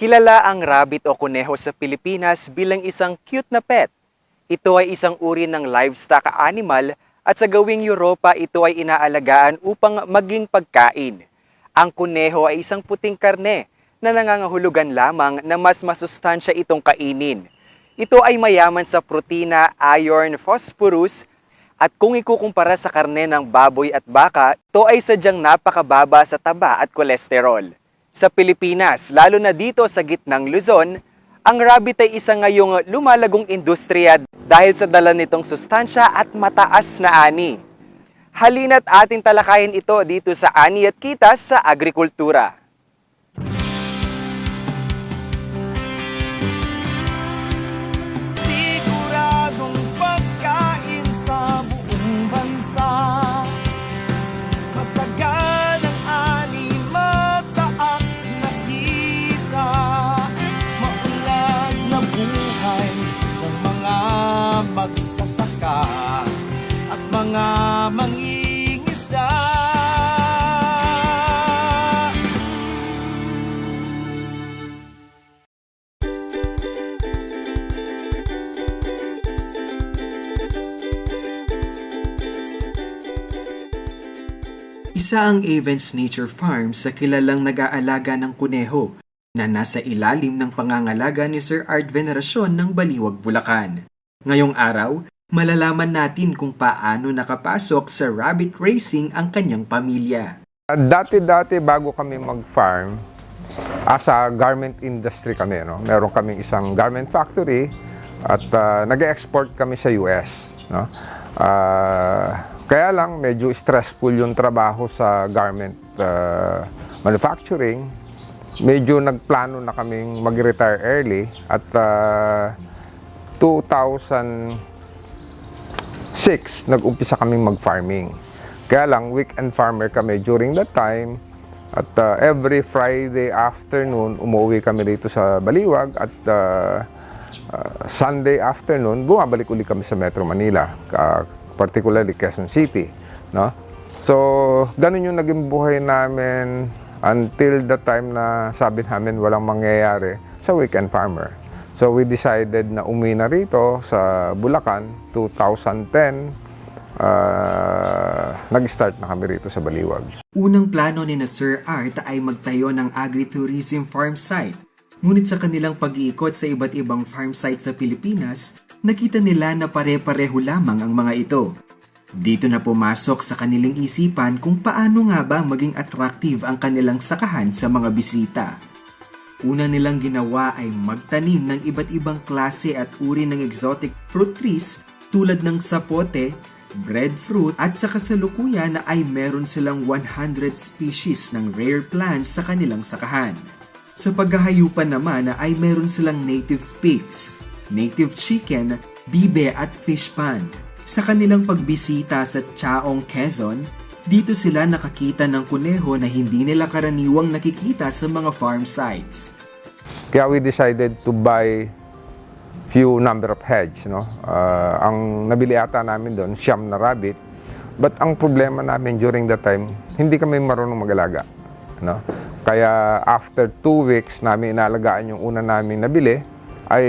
Kilala ang rabbit o kuneho sa Pilipinas bilang isang cute na pet. Ito ay isang uri ng livestock animal at sa gawing Europa ito ay inaalagaan upang maging pagkain. Ang kuneho ay isang puting karne na nangangahulugan lamang na mas masustansya itong kainin. Ito ay mayaman sa protina, iron, phosphorus, at kung ikukumpara sa karne ng baboy at baka, ito ay sadyang napakababa sa taba at kolesterol. Sa Pilipinas, lalo na dito sa gitnang Luzon, ang rabbit ay isa ngayong lumalagong industriya dahil sa dala nitong sustansya at mataas na ani. Halina't ating talakayin ito dito sa Ani at Kita sa Agrikultura. Siguradong pagkain sa buong bansa, masaganang ani, mataas na kita, maunlad na buhay ng mga magsasaka at mga mangingisda. Isa ang Avens Nature Farm sa kilalang nag-aalaga ng kuneho na nasa ilalim ng pangangalaga ni Sir Art Veneracion ng Baliwag, Bulacan. Ngayong araw, malalaman natin kung paano nakapasok sa rabbit racing ang kanyang pamilya. Dati bago kami mag-farm, as a garment industry kami, no? Meron kaming isang garment factory at nag-export kami sa US. No? Kaya lang medyo stressful yung trabaho sa garment manufacturing. Medyo nagplano na kaming mag-retire early at 2006 nag-umpisa kaming mag-farming. Kaya lang weekend farmer kami during that time at every Friday afternoon umuwi kami dito sa Baliwag at Sunday afternoon bumabalik uli kami sa Metro Manila, particularly Quezon City, no? So, ganun yung naging buhay namin until the time na sabi namin walang mangyayari sa weekend farmer. So, we decided na umuwi na rito sa Bulacan, 2010. Nag-start na kami rito sa Baliwag. Unang plano ni na Sir Art ay magtayo ng agritourism farm site. Ngunit sa kanilang pag-iikot sa iba't ibang farm site sa Pilipinas, nakita nila na pare-pareho lamang ang mga ito. Dito na pumasok sa kanilang isipan kung paano nga ba maging attractive ang kanilang sakahan sa mga bisita. Una nilang ginawa ay magtanim ng iba't ibang klase at uri ng exotic fruit trees tulad ng sapote, breadfruit at sa kasalukuyan na ay meron silang 100 species ng rare plants sa kanilang sakahan. Sa paghahayupan naman na ay meron silang native pigs, native chicken, bibe at fish pond. Sa kanilang pagbisita sa Chaong, Quezon, dito sila nakakita ng kuneho na hindi nila karaniwang nakikita sa mga farm sites. Kaya we decided to buy few number of heads, no? Ang nabili ata namin doon, siyam na rabbit. But ang problema namin during that time, hindi kami marunong mag-alaga, no? Kaya after 2 weeks namin inalagaan yung una namin nabili, ay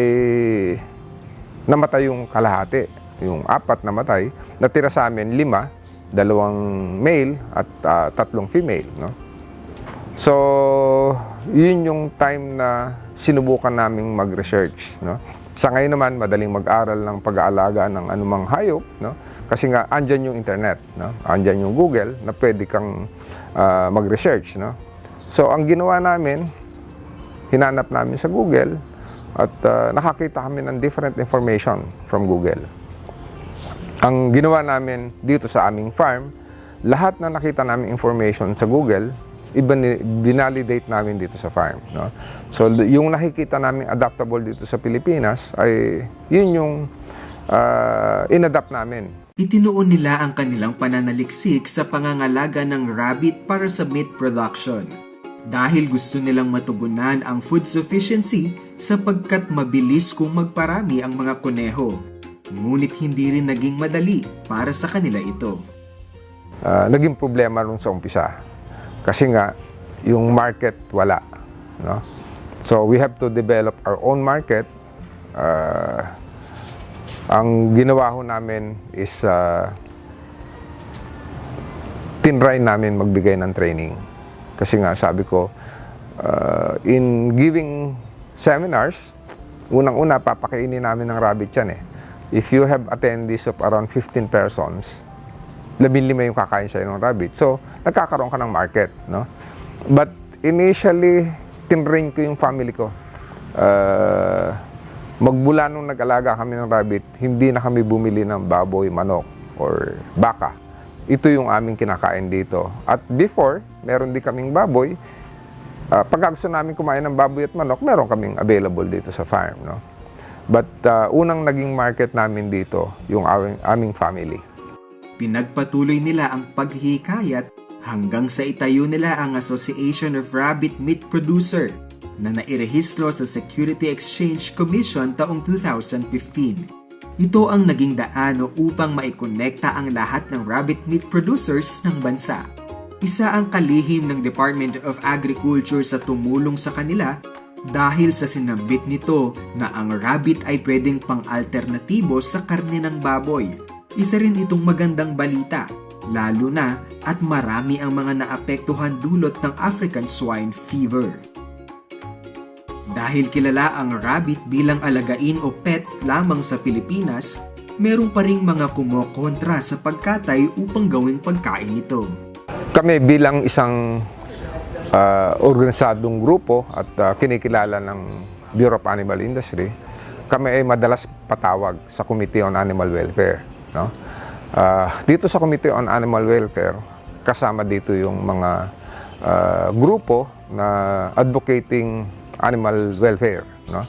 namatay yung kalahati. Yung 4 namatay. Natira sa amin 5, 2 male at 3 female, no? So, yun yung time na sinubukan naming mag-research, no? Sa ngayon naman, madaling mag-aral ng pag-aalaga ng anumang hayop, no? Kasi nga, andyan yung internet, no? Andyan yung Google na pwede kang mag-research, no? So, ang ginawa namin, hinanap namin sa Google at nakakita kami ng different information from Google. Ang ginawa namin dito sa aming farm, lahat na nakita namin information sa Google, binalidate namin dito sa farm, no? So, yung nakikita namin adaptable dito sa Pilipinas ay yun yung inadapt namin. Itinuon nila ang kanilang pananaliksik sa pangangalaga ng rabbit para sa meat production. Dahil gusto nilang matugunan ang food sufficiency sapagkat mabilis kung magparami ang mga kuneho. Ngunit hindi rin naging madali para sa kanila ito. Naging problema rin sa umpisa. Kasi nga, yung market wala. No? So we have to develop our own market. Ang ginawa ho namin is tinry namin magbigay ng training. Kasi nga sabi ko, in giving seminars, unang-una papakainin namin ng rabbit yan eh. If you have attendees of around 15 persons, 15 yung kakain siya ng rabbit. So, nagkakaroon ka ng market, no? But initially, tinrain ko yung family ko. Magmula nung nag-alaga kami ng rabbit, hindi na kami bumili ng baboy, manok, or baka. Ito yung aming kinakain dito. At before, meron din kaming baboy. Pag gusto namin kumain ng baboy at manok, meron kaming available dito sa farm, no? But unang naging market namin dito, yung aming family. Pinagpatuloy nila ang paghihikayat hanggang sa itayo nila ang Association of Rabbit Meat Producer na nairehistro sa Security Exchange Commission taong 2015. Ito ang naging daan upang maikonekta ang lahat ng rabbit meat producers ng bansa. Isa ang kalihim ng Department of Agriculture sa tumulong sa kanila dahil sa sinambit nito na ang rabbit ay pwedeng pang-alternatibo sa karne ng baboy. Isa rin itong magandang balita, lalo na at marami ang mga naapektuhan dulot ng African Swine Fever. Dahil kilala ang rabbit bilang alagain o pet lamang sa Pilipinas, meron pa ring mga kumokontra sa pagkatay upang gawing pagkain ito. Kami bilang isang organisadong grupo at kinikilala ng Bureau of Animal Industry, kami ay madalas patawag sa Committee on Animal Welfare. No? Dito sa Committee on Animal Welfare, kasama dito yung mga grupo na advocating animal welfare. No?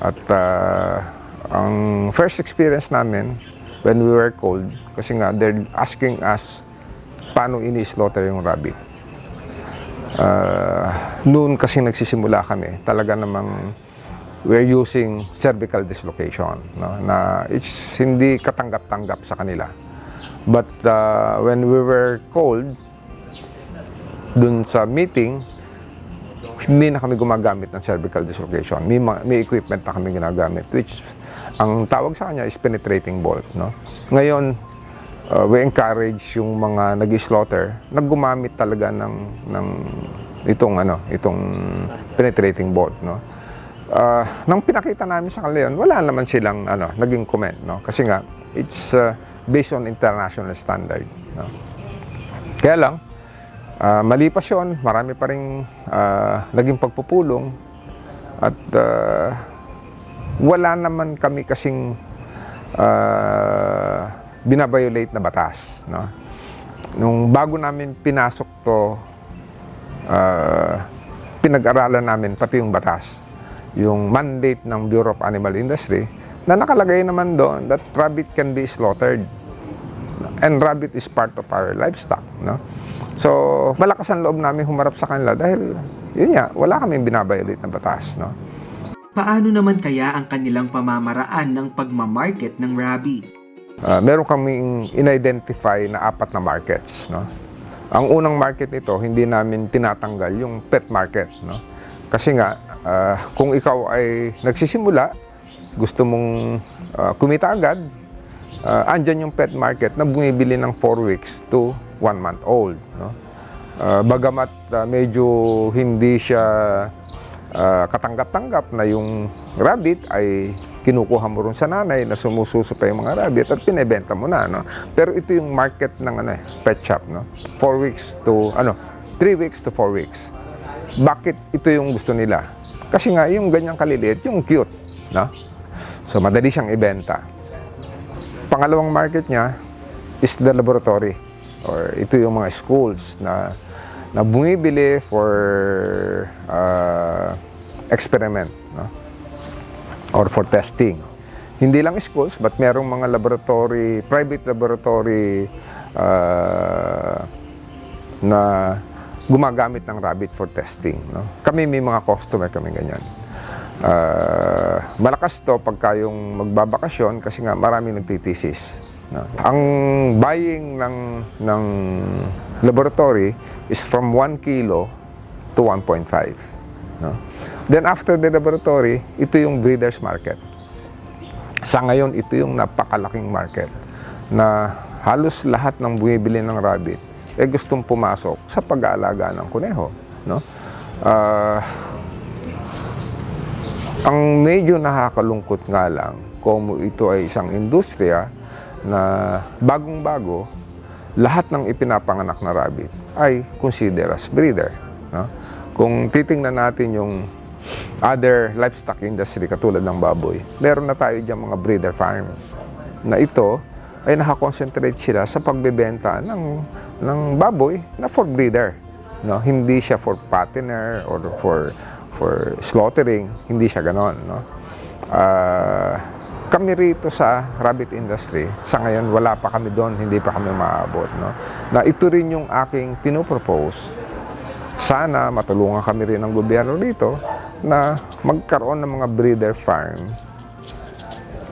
At ang first experience namin when we were called, kasi nga they're asking us paano ini-slaughter yung rabbit. Noon kasi nagsisimula kami, talaga namang we're using cervical dislocation, no? Na it's hindi katanggap-tanggap sa kanila. But when we were called dun sa meeting, hindi na kami gumagamit ng cervical dislocation. May equipment na kami ginagamit, which ang tawag sa kanya is penetrating bolt, no? Ngayon, we encourage yung mga nag-slaughter na gumamit talaga ng itong penetrating bolt, no? Nang pinakita namin sa kanila yun, wala naman silang naging comment, no? Kasi nga it's based on international standard, no? Kaya lang malipas yun, marami pa ring naging pagpupulong at wala naman kami kasing binabiolate na batas, no? Nung bago namin pinasok to, pinag-aralan namin pati yung batas, yung mandate ng Bureau of Animal Industry, na nakalagay naman doon that rabbit can be slaughtered and rabbit is part of our livestock, no? So malakas ang loob namin humarap sa kanila dahil yun nga, wala kaming binabiolate na batas, no? Paano naman kaya ang kanilang pamamaraan ng pagmamarket ng rabbit? Meron kaming in-identify na 4 na markets, no? Ang unang market nito, hindi namin tinatanggal yung pet market, no? Kasi nga, kung ikaw ay nagsisimula, gusto mong kumita agad, andyan yung pet market na bumibili ng 4 weeks to 1 month old, no? Bagamat medyo hindi siya katanggap-tanggap na yung rabbit ay kinukuha mo rin sa nanay na sumususo pa yung mga rabbit at pinebenta mo na, no? Pero ito yung market ng pet shop, no? 3 weeks to 4 weeks. Bakit ito yung gusto nila? Kasi nga yung ganyang kaliliit, yung cute, no? So madali siyang ibenta. Pangalawang market niya is the laboratory, or ito yung mga schools na bumibili for experiment, no? Or for testing. Hindi lang schools, but merong mga laboratory, private laboratory na gumagamit ng rabbit for testing, no? Kami may mga customer kami ganyan. Malakas to pagka yung magbabakasyon kasi nga maraming nagtitisis, no? Ang buying ng laboratory is from 1 kilo to 1.5, no? Then after the laboratory, ito yung breeders market. Sa ngayon, ito yung napakalaking market na halos lahat ng bumibili ng rabbit gustong pumasok sa pag-aalaga ng kuneho, no? Ang medyo nakakalungkot nga lang kung ito ay isang industriya na bagong-bago, lahat ng ipinapanganak na rabbit ay consider as breeder, no? Kung titingnan natin yung other livestock industry katulad ng baboy, meron na tayo dyan mga breeder farm na ito ay nakakonsentrate sila sa pagbebenta ng baboy na for breeder, no? Hindi siya for fattener or for slaughtering, hindi siya ganon, no? Kami rito sa rabbit industry, sa ngayon wala pa kami doon, hindi pa kami maabot, no? Na ito rin yung aking pinopropose. Sana matulungan kami rin ng gobyerno dito na magkaroon ng mga breeder farm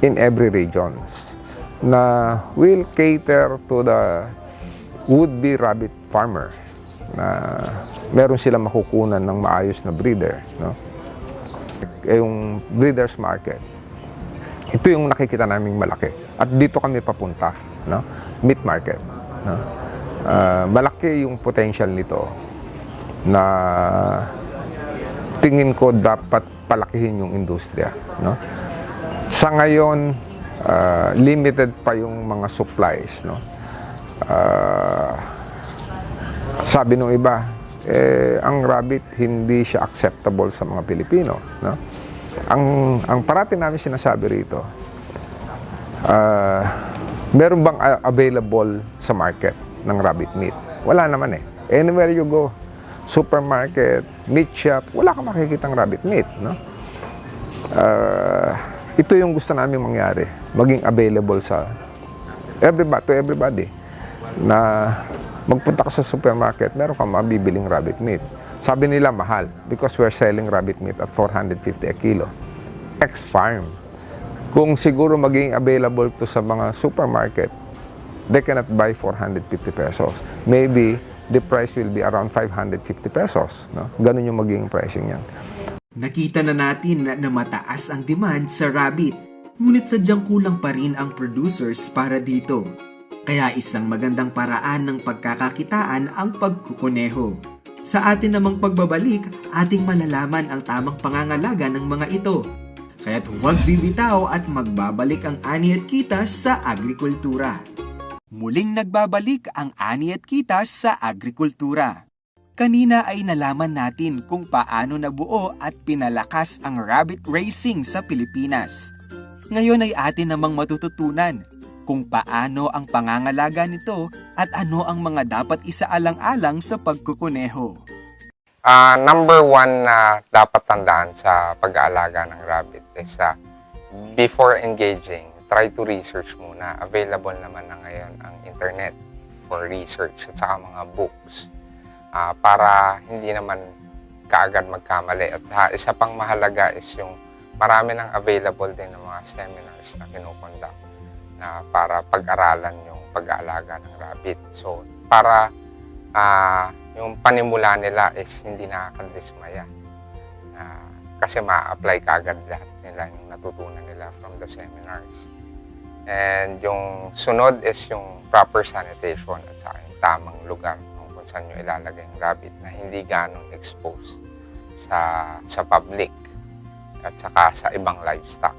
in every regions na will cater to the would-be rabbit farmer na meron silang makukunan ng maayos na breeder, no? Yung breeders market, ito yung nakikita naming malaki at dito kami papunta, no? Meat market, no? Malaki yung potential nito na tingin ko dapat palakihin yung industriya, no? Sa ngayon, limited pa yung mga supplies, no? Sabi nung iba, ang rabbit hindi siya acceptable sa mga Pilipino, no? Ang parati namin sinasabi rito, meron bang available sa market ng rabbit meat? Wala naman eh. Anywhere you go, supermarket, meat shop, wala kang makikitang rabbit meat, no? Ito yung gusto namin mangyari, maging available sa everybody, na magpunta ka sa supermarket, meron kang mabibiling rabbit meat. Sabi nila mahal because we're selling rabbit meat at 450 a kilo. Ex-farm. Kung siguro maging available to sa mga supermarket, they cannot buy 450 pesos. Maybe the price will be around 550 pesos. No? Ganun yung magiging pricing yan. Nakita na natin na mataas ang demand sa rabbit, ngunit sadyang kulang pa rin ang producers para dito. Kaya isang magandang paraan ng pagkakakitaan ang pagkukuneho. Sa atin namang pagbabalik, ating malalaman ang tamang pangangalaga ng mga ito. Kaya't huwag bibitaw at magbabalik ang Ani at Kitas sa agrikultura. Muling nagbabalik ang Ani at Kitas sa agrikultura. Kanina ay nalaman natin kung paano nabuo at pinalakas ang rabbit racing sa Pilipinas. Ngayon ay atin namang matututunan kung paano ang pangangalaga nito at ano ang mga dapat isaalang-alang sa pagkukuneho. Number one na dapat tandaan sa pag-aalaga ng rabbit is before engaging, try to research muna. Available naman na ngayon ang internet for research at saka mga books para hindi naman kaagad magkamali. At isa pang mahalaga is yung marami nang available din ng mga seminars na kinukonduct na para pag-aralan yung pag-aalaga ng rabbit. So, para yung panimula nila is hindi nakakadismaya. Kasi ma-apply kaagad lahat nila yung natutunan nila from the seminars. And yung sunod is yung proper sanitation at saka yung tamang lugar kung saan nyo ilalagay yung rabbit na hindi ganong exposed sa public at saka sa ibang livestock.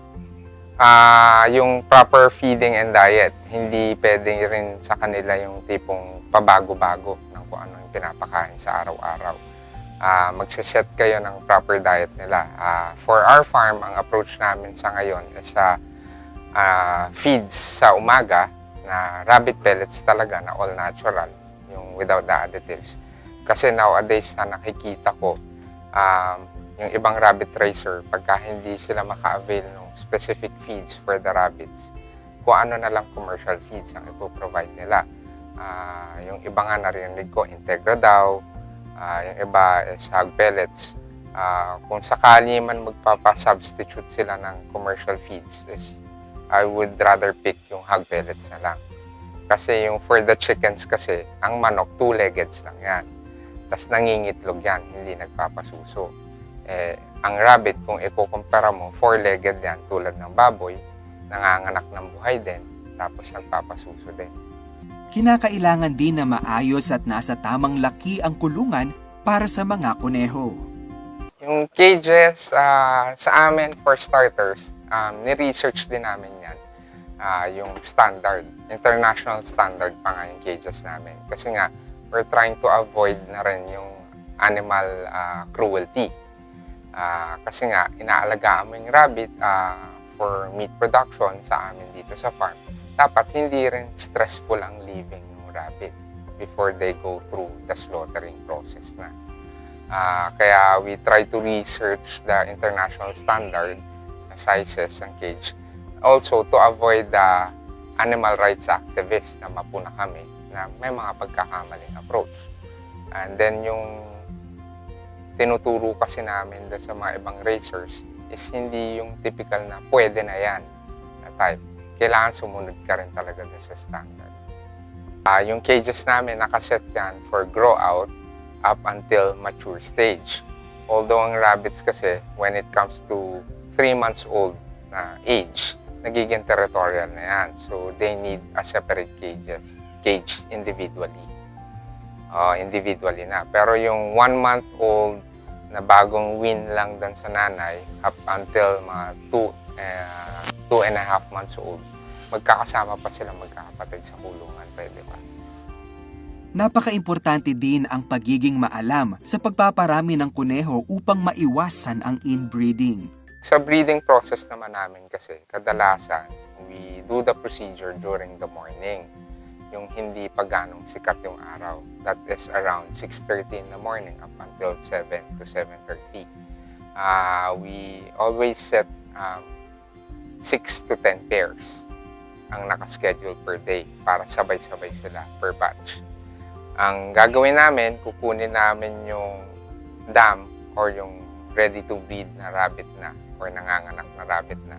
Yung proper feeding and diet, hindi pwede rin sa kanila yung tipong pabago-bago ng kung ano yung pinapakain sa araw-araw. Magsiset kayo ng proper diet nila. For our farm, ang approach namin sa ngayon is feeds sa umaga na rabbit pellets talaga na all natural, yung without the additives. Kasi nowadays na nakikita ko, yung ibang rabbit racer, pagka hindi sila maka-avail ng specific feeds for the rabbits, kung ano na lang commercial feeds ang ipoprovide nila. Yung iba nga narinig ko, Integra daw, yung iba is hog pellets. Kung sakali man magpapa-substitute sila ng commercial feeds, I would rather pick yung hog pellets na lang. Kasi yung for the chickens kasi, ang manok, 2-leggeds lang yan. Tapos nangingitlog yan, hindi nagpapasuso. Ang rabbit, kung ikukumpara mo, four-legged yan tulad ng baboy, nanganganak ng buhay din, tapos nagpapasuso din. Kinakailangan din na maayos at nasa tamang laki ang kulungan para sa mga kuneho. Yung cages, sa amin, for starters, ni-research din namin yan. Yung standard, international standard pa nga yung cages namin. Kasi nga, we're trying to avoid na rin yung animal cruelty. Kasi nga, inaalagaan mo yung rabbit for meat production sa amin dito sa farm. Dapat hindi rin stressful ang living ng rabbit before they go through the slaughtering process na. Kaya we try to research the international standard sizes ng cage. Also, to avoid the animal rights activists na mapuna kami na may mga pagkakamaling approach. And then yung tinuturo kasi namin sa mga ibang racers is hindi yung typical na pwede na yan na type. Kailangan sumunod ka rin talaga sa standard. Yung cages namin, nakaset yan for grow out up until mature stage. Although ang rabbits kasi, when it comes to 3 months old na age, nagiging territorial na yan. So, they need a separate cage individually. Individually na. Pero yung 1 month old na bagong wean lang doon sa nanay up until mga 2.5 months old, magkakasama pa sila magkakapatid sa kulungan, pwede pa. Napaka-importante din ang pagiging maalam sa pagpaparami ng kuneho upang maiwasan ang inbreeding. Sa breeding process naman namin kasi, kadalasan, we do the procedure during the morning. Yung hindi pa ganong sikat yung araw. That is around 6:30 in the morning up until 7 to 7:30. We always set 6 to 10 pairs ang nakaschedule per day para sabay-sabay sila per batch. Ang gagawin namin, kukunin namin yung dam or yung ready to breed na rabbit na or nanganganak na rabbit na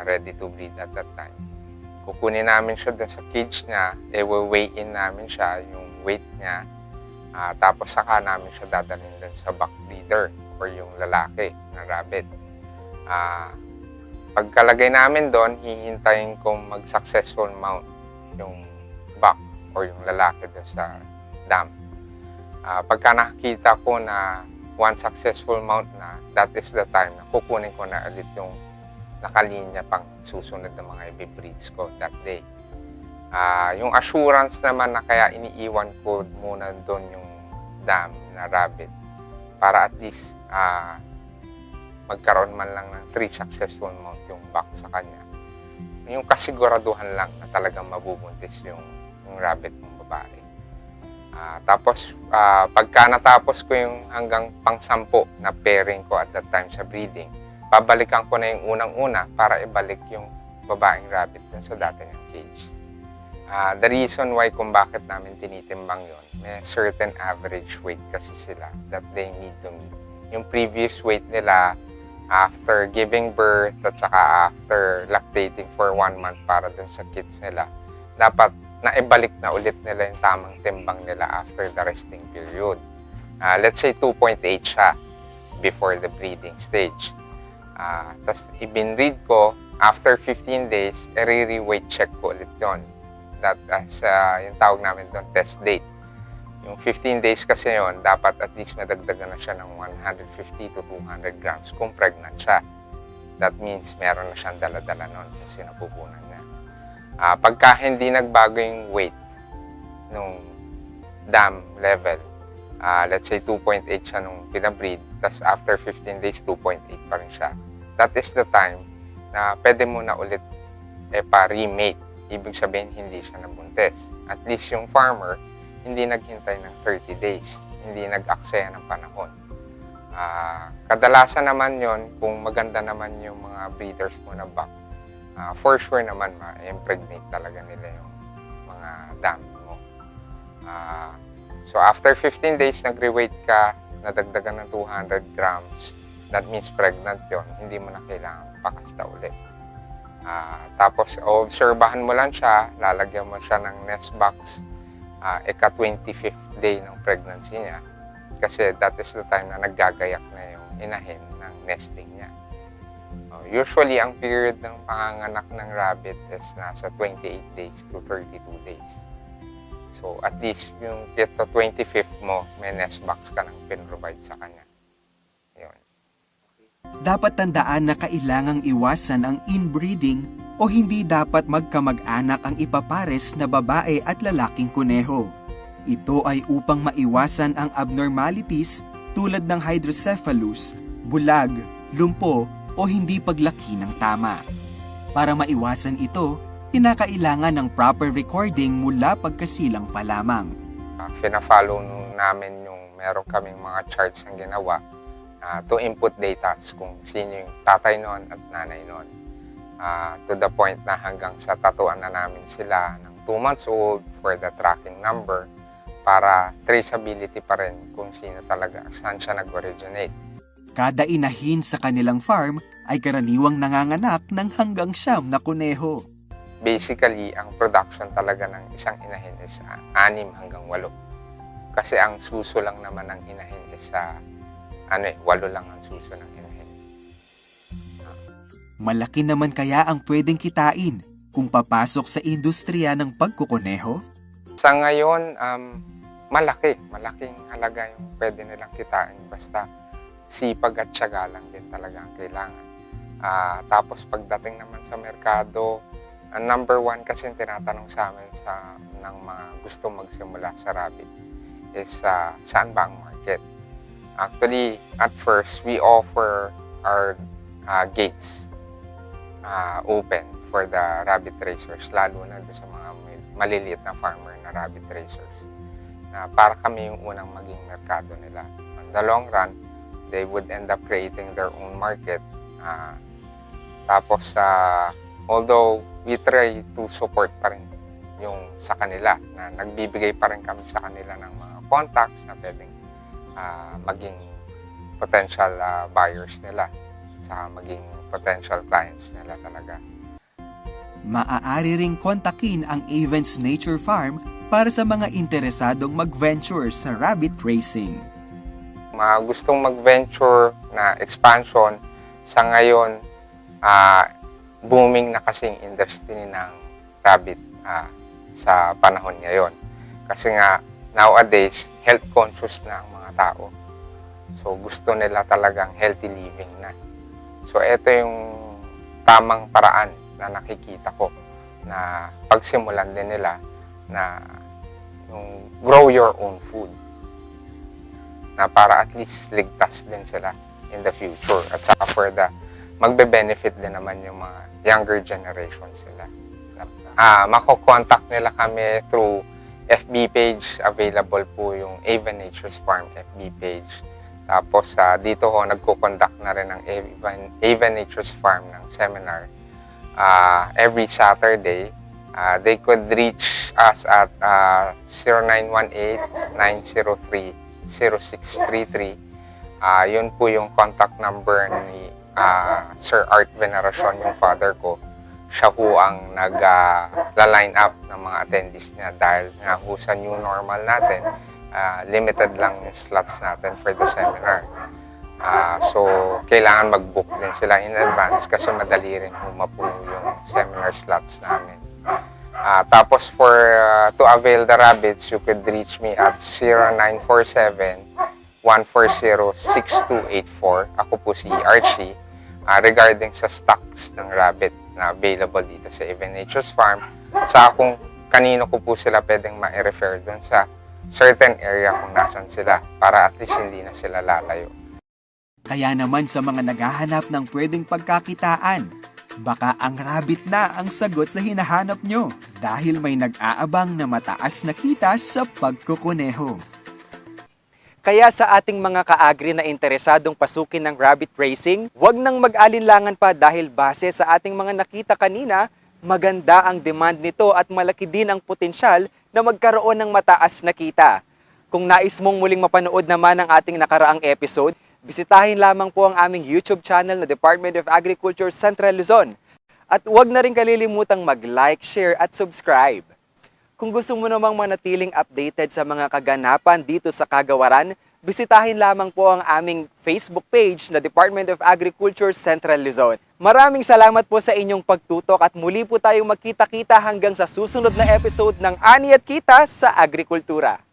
ready to breed at that time. Kukunin namin siya dun sa cage niya, weigh in namin siya, yung weight niya, tapos saka namin siya dadalhin dun sa buck breeder or yung lalaki na rabbit. Pagkalagay namin doon, hihintayin kong mag-successful mount yung buck or yung lalaki dun sa dam. Pagka nakikita ko na one successful mount na, that is the time na kukunin ko na ulit yung nakalinya pang susunod ng mga i-breeds ko that day. Yung assurance naman na kaya iniiwan ko muna doon yung dam na rabbit para at least magkaroon man lang ng 3 successful mount yung buck sa kanya. Yung kasiguraduhan lang na talagang mabubuntis yung rabbit mong babae. Tapos, pagka natapos ko yung hanggang pang-10 na pairing ko at that time sa breeding, babalikan ko na yung unang-una para ibalik yung babaeng rabbit dun sa dati niyang cage. The reason why kung bakit namin tinitimbang yon, may certain average weight kasi sila that they need to meet. Yung previous weight nila after giving birth at saka after lactating for 1 month para dun sa kids nila, dapat naibalik na ulit nila yung tamang timbang nila after the resting period. Let's say 2.8 siya before the breeding stage. Tapos ibinread ko, after 15 days, i-re-weight check ko ulit yun. That as yung tawag namin doon, test date. Yung 15 days kasi yun, dapat at least madagdagan na siya ng 150 to 200 grams kung pregnant siya. That means meron na siyang dala-dala nun kasi napupunan niya. Pagka hindi nagbago yung weight nung dam level, let's say 2.8 siya nung pinabreed, tapos after 15 days, 2.8 pa rin siya. That is the time na pwede mo na ulit pa-remate. Ibig sabihin, hindi siya nabuntis. At least yung farmer, hindi naghintay ng 30 days. Hindi nag-aksaya ng panahon. Kadalasan naman yon kung maganda naman yung mga breeders mo na buck, for sure naman ma-impregnate talaga nila yung mga dami mo. So after 15 days, nag-reweight ka, nadagdagan ng 200 grams, that means pregnant yon, hindi mo na kailangan pakasta ulit. Tapos, obserbahan mo lang siya, lalagyan mo siya ng nest box, ika-25th day ng pregnancy niya. Kasi that is the time na naggagayak na yung inahin ng nesting niya. Usually, ang period ng panganganak ng rabbit is nasa 28 days to 32 days. So, at least yung 25th mo, may nest box ka nang pin-provide sa kanya. Yun. Dapat tandaan na kailangang iwasan ang inbreeding o hindi dapat magkamag-anak ang ipapares na babae at lalaking kuneho. Ito ay upang maiwasan ang abnormalities tulad ng hydrocephalus, bulag, lumpo o hindi paglaki ng tama. Para maiwasan ito, kinakailangan ng proper recording mula pagkasilang pa lamang. Fina-follow namin yung meron kaming mga charts na ginawa to input data kung sino yung tatay noon at nanay noon. To the point na hanggang sa tatuan na namin sila ng 2 months old for the tracking number para traceability pa rin kung sino talaga, saan siya nag-originate. Kada inahin sa kanilang farm ay karaniwang nanganganak ng hanggang 9 na kuneho. Basically, ang production talaga ng isang inahin is 6 hanggang 8. Kasi ang suso lang naman ng inahin is 8 lang ang suso ng inahin. Malaki naman kaya ang pwedeng kitain kung papasok sa industriya ng pagkukuneho? Sa ngayon, malaking halaga yung pwede nilang kitain basta sipag at tiyaga lang din talaga ang kailangan. Tapos pagdating naman sa merkado, ang number 1 kasi tinatanong sa amin ng mga gusto magsimula sa rabbit is saan ba ang market? Actually, at first, we offer our gates open for the rabbit raisers, lalo na sa mga maliliit na farmer na rabbit raisers. Para kami yung unang maging merkado nila. On the long run, they would end up creating their own market. Tapos, although we try to support pa rin yung sa kanila, na nagbibigay pa rin kami sa kanila ng mga contacts na pwedeng maging potential buyers nila, sa maging potential clients nila talaga. Maaari ring kontakin ang Avens Nature Farm para sa mga interesadong mag-venture sa rabbit racing. Mga gustong mag-venture na expansion, sa ngayon, booming na kasing industry ng rabbit sa panahon ngayon. Kasi nga, nowadays, health conscious na ang mga tao. So, gusto nila talagang healthy living na. So, ito yung tamang paraan na nakikita ko na pagsimulan din nila na yung grow your own food, na para at least ligtas din sila in the future, at saka for the magbe-benefit din naman yung mga younger generation sila. Mako-contact nila kami through FB page. Available po yung Avens Nature's Farm FB page. Tapos dito ho nagko-conduct na rin ng Avens Nature's Farm ng seminar every Saturday. They could reach us at 0918-903-0633. Yun po yung contact number ni Sir Art Veneracion, yung father ko. Siya po ang nag-line up ng mga attendees niya dahil nga po sa new normal natin, limited lang yung slots natin for the seminar. So, kailangan mag-book din sila in advance kasi madali rin humapo yung seminar slots namin. Tapos to avail the rabbits, you could reach me at 0947-140-6284. Ako po si Archie. Regarding sa stocks ng rabbit na available dito sa Avens Nature's Farm, sa kung kanino ko po sila pwedeng ma-refer dun sa certain area kung nasan sila para at least hindi na sila lalayo. Kaya naman sa mga naghahanap ng pwedeng pagkakitaan, baka ang rabbit na ang sagot sa hinahanap nyo dahil may nag-aabang na mataas na kita sa pagkukuneho. Kaya sa ating mga kaagri na interesadong pasukin ng rabbit racing, huwag nang mag-alinlangan pa dahil base sa ating mga nakita kanina, maganda ang demand nito at malaki din ang potensyal na magkaroon ng mataas na kita. Kung nais mong muling mapanood naman ang ating nakaraang episode, bisitahin lamang po ang aming YouTube channel na Department of Agriculture Central Luzon. At huwag na rin kalilimutang mag-like, share at subscribe. Kung gusto mo namang manatiling updated sa mga kaganapan dito sa Kagawaran, bisitahin lamang po ang aming Facebook page na Department of Agriculture Central Luzon. Maraming salamat po sa inyong pagtutok at muli po tayong magkita-kita hanggang sa susunod na episode ng Ani at Kita sa Agrikultura.